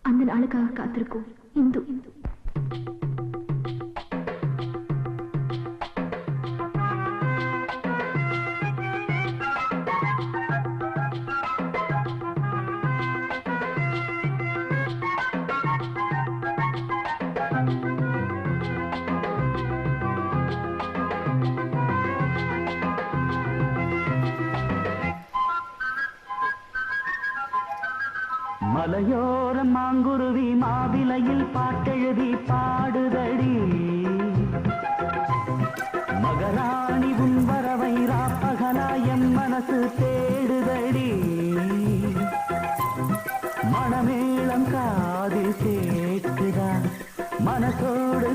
அந்த நாளுக்காக காத்திருக்கோம் இந்து. மலையோர மாங்குருவி மாவிலையில் பாட்டெழுதி பாடுதடி, மகராணி உன் வரவை ராப்பகலாயம் மனசு தேடுதடி, மணமேளம் காதில் கேட்குதா மனசோடு